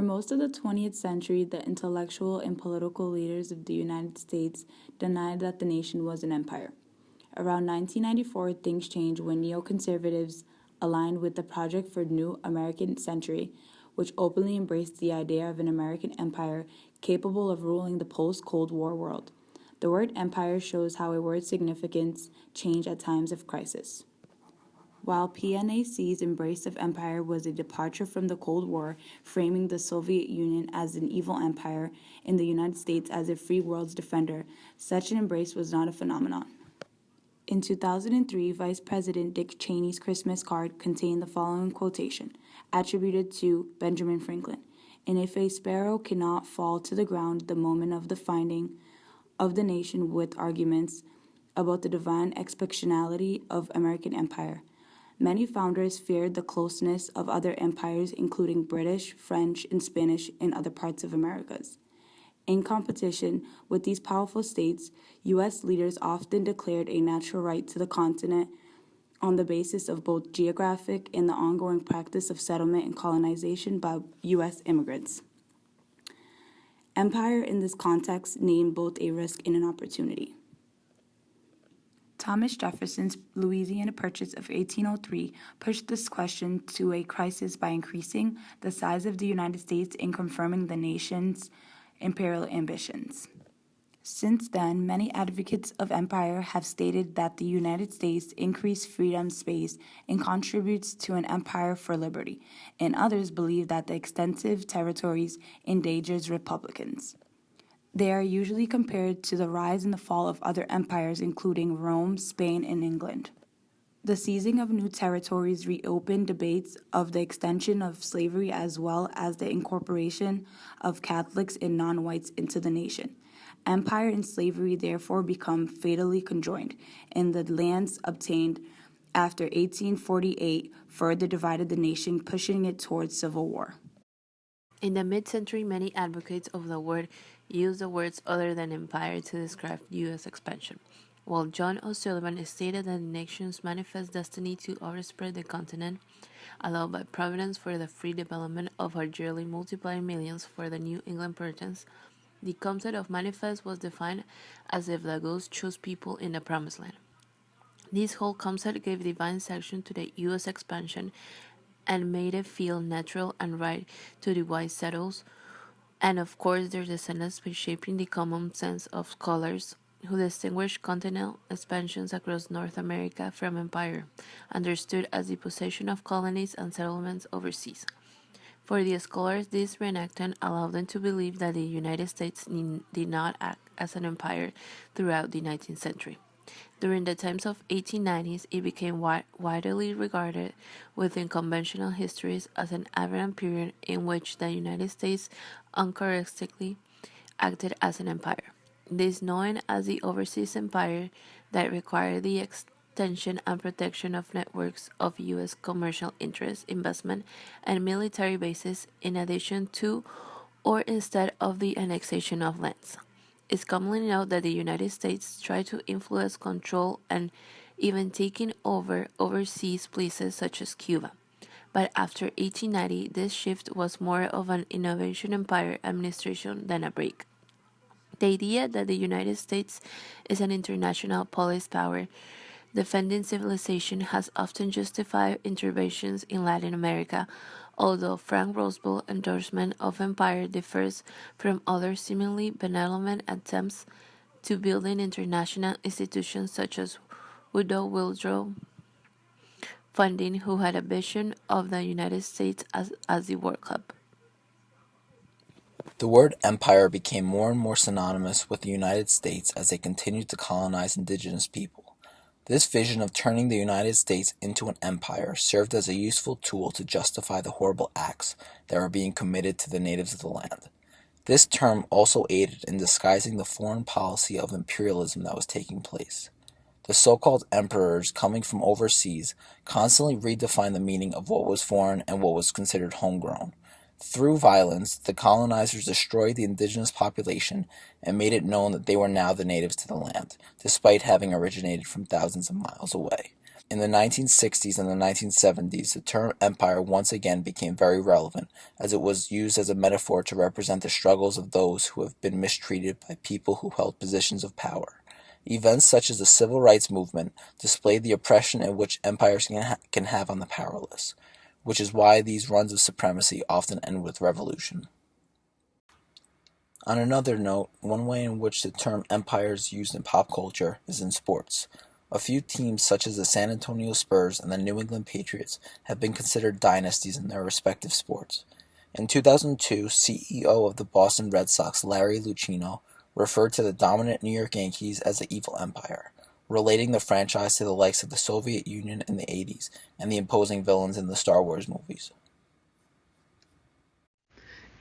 most of the 20th century, the intellectual and political leaders of the United States denied that the nation was an empire. Around 1994, things changed when neoconservatives aligned with the Project for New American Century, which openly embraced the idea of an American empire capable of ruling the post-Cold War world. The word empire shows how a word's significance changed at times of crisis. While PNAC's embrace of empire was a departure from the Cold War, framing the Soviet Union as an evil empire and the United States as a free world's defender, such an embrace was not a phenomenon. In 2003, Vice President Dick Cheney's Christmas card contained the following quotation, attributed to Benjamin Franklin: "And if a sparrow cannot fall to the ground the moment of the finding of the nation with arguments about the divine exceptionality of American empire." Many founders feared the closeness of other empires, including British, French, and Spanish in other parts of Americas. In competition with these powerful states, U.S. leaders often declared a natural right to the continent on the basis of both geographic and the ongoing practice of settlement and colonization by U.S. immigrants. Empire in this context named both a risk and an opportunity. Thomas Jefferson's Louisiana Purchase of 1803 pushed this question to a crisis by increasing the size of the United States and confirming the nation's imperial ambitions. Since then, many advocates of empire have stated that the United States increased freedom space and contributes to an empire for liberty, and others believe that the extensive territories endangers republicans. They are usually compared to the rise and the fall of other empires, including Rome, Spain, and England. The seizing of new territories reopened debates of the extension of slavery as well as the incorporation of Catholics and non-whites into the nation. Empire and slavery therefore become fatally conjoined, and the lands obtained after 1848 further divided the nation, pushing it towards civil war. In the mid-century, many advocates of the word used the words other than empire to describe U.S. expansion, while John O'Sullivan stated that the nation's manifest destiny to overspread the continent, allowed by Providence for the free development of our dearly multiplied millions for the New England Puritans. The concept of manifest was defined as if the gods chose people in the Promised Land. This whole concept gave divine sanction to the U.S. expansion and made it feel natural and right to the white settlers, and of course their descendants, by shaping the common sense of scholars who distinguished continental expansions across North America from empire, understood as the possession of colonies and settlements overseas. For the scholars, this reenactment allowed them to believe that the United States did not act as an empire throughout the 19th century. During the times of 1890s, it became widely regarded within conventional histories as an aberrant period in which the United States uncharacteristically acted as an empire. This known as the overseas empire that required the extension and protection of networks of U.S. commercial interests, investment, and military bases in addition to or instead of the annexation of lands. It's commonly known that the United States tried to influence, control, and even taking over overseas places such as Cuba. But after 1890, this shift was more of an innovation empire administration than a break. The idea that the United States is an international police power defending civilization has often justified interventions in Latin America, although Frank Roosevelt's endorsement of empire differs from other seemingly benevolent attempts to build international institutions such as Woodrow Wilson funding, who had a vision of the United States as the World Cup. The word empire became more and more synonymous with the United States as they continued to colonize indigenous people. This vision of turning the United States into an empire served as a useful tool to justify the horrible acts that were being committed to the natives of the land. This term also aided in disguising the foreign policy of imperialism that was taking place. The so-called emperors coming from overseas constantly redefined the meaning of what was foreign and what was considered homegrown. Through violence, the colonizers destroyed the indigenous population and made it known that they were now the natives to the land, despite having originated from thousands of miles away. In the 1960s and the 1970s, the term empire once again became very relevant, as it was used as a metaphor to represent the struggles of those who have been mistreated by people who held positions of power. Events such as the Civil Rights Movement displayed the oppression in which empires can have on the powerless, which is why these runs of supremacy often end with revolution. On another note, one way in which the term empire is used in pop culture is in sports. A few teams such as the San Antonio Spurs and the New England Patriots have been considered dynasties in their respective sports. In 2002, CEO of the Boston Red Sox, Larry Lucchino, referred to the dominant New York Yankees as the evil empire, relating the franchise to the likes of the Soviet Union in the 80s and the imposing villains in the Star Wars movies.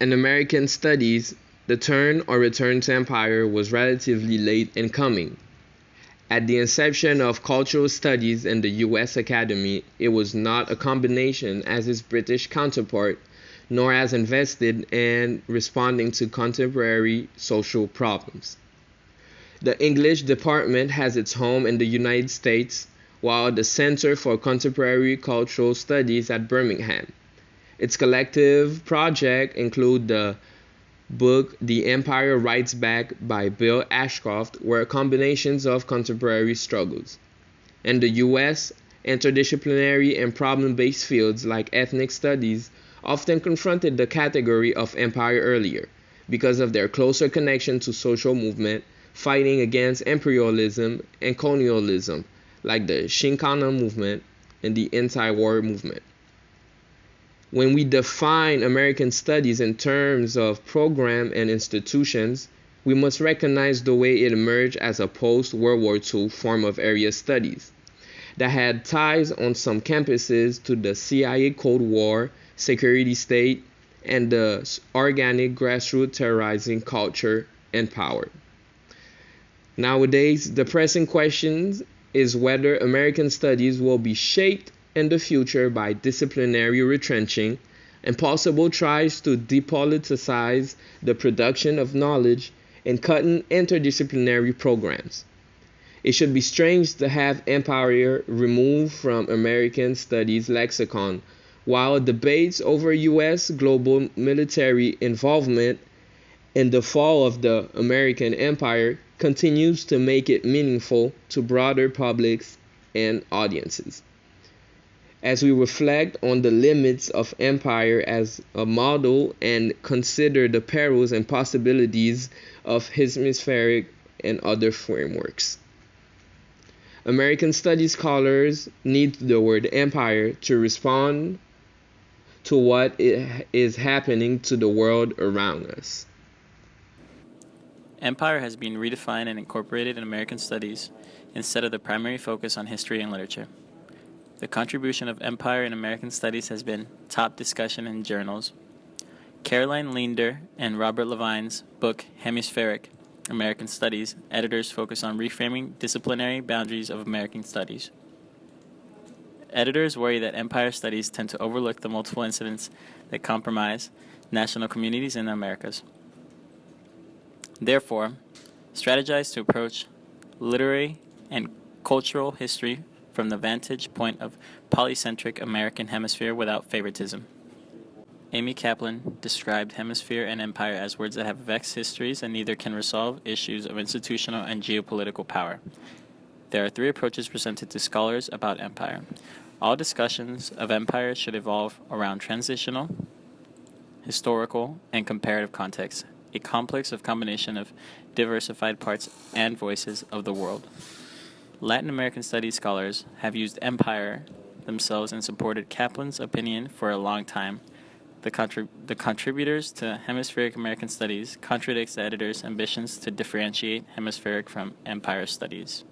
In American studies, the turn or return to empire was relatively late in coming. At the inception of cultural studies in the U.S. Academy, it was not a combination as its British counterpart, nor as invested in responding to contemporary social problems. The English department has its home in the United States, while the Center for Contemporary Cultural Studies at Birmingham. Its collective projects include the book The Empire Writes Back by Bill Ashcroft, were combinations of contemporary struggles. In the U.S., interdisciplinary and problem-based fields like ethnic studies often confronted the category of empire earlier because of their closer connection to social movement fighting against imperialism and colonialism, like the Shinkana movement and the anti-war movement. When we define American studies in terms of program and institutions, we must recognize the way it emerged as a post-World War II form of area studies that had ties on some campuses to the CIA Cold War, security state, and the organic grassroots terrorizing culture and power. Nowadays, the pressing question is whether American studies will be shaped in the future by disciplinary retrenching and possible tries to depoliticize the production of knowledge and cutting interdisciplinary programs. It should be strange to have empire removed from American studies lexicon, while debates over U.S. global military involvement in the fall of the American empire continues to make it meaningful to broader publics and audiences. As we reflect on the limits of empire as a model and consider the perils and possibilities of hemispheric and other frameworks. American studies scholars need the word empire to respond to what is happening to the world around us. Empire has been redefined and incorporated in American studies instead of the primary focus on history and literature. The contribution of empire in American studies has been top discussion in journals. Caroline Leander and Robert Levine's book Hemispheric American Studies, editors focus on reframing disciplinary boundaries of American studies. Editors worry that empire studies tend to overlook the multiple incidents that compromise national communities in the Americas. Therefore, strategize to approach literary and cultural history from the vantage point of polycentric American hemisphere without favoritism. Amy Kaplan described hemisphere and empire as words that have vexed histories and neither can resolve issues of institutional and geopolitical power. There are three approaches presented to scholars about empire. All discussions of empire should evolve around transitional, historical, and comparative context, a complex of combination of diversified parts and voices of the world. Latin American studies scholars have used empire themselves and supported Kaplan's opinion for a long time. The contributors to hemispheric American studies contradicts the editor's ambitions to differentiate hemispheric from empire studies.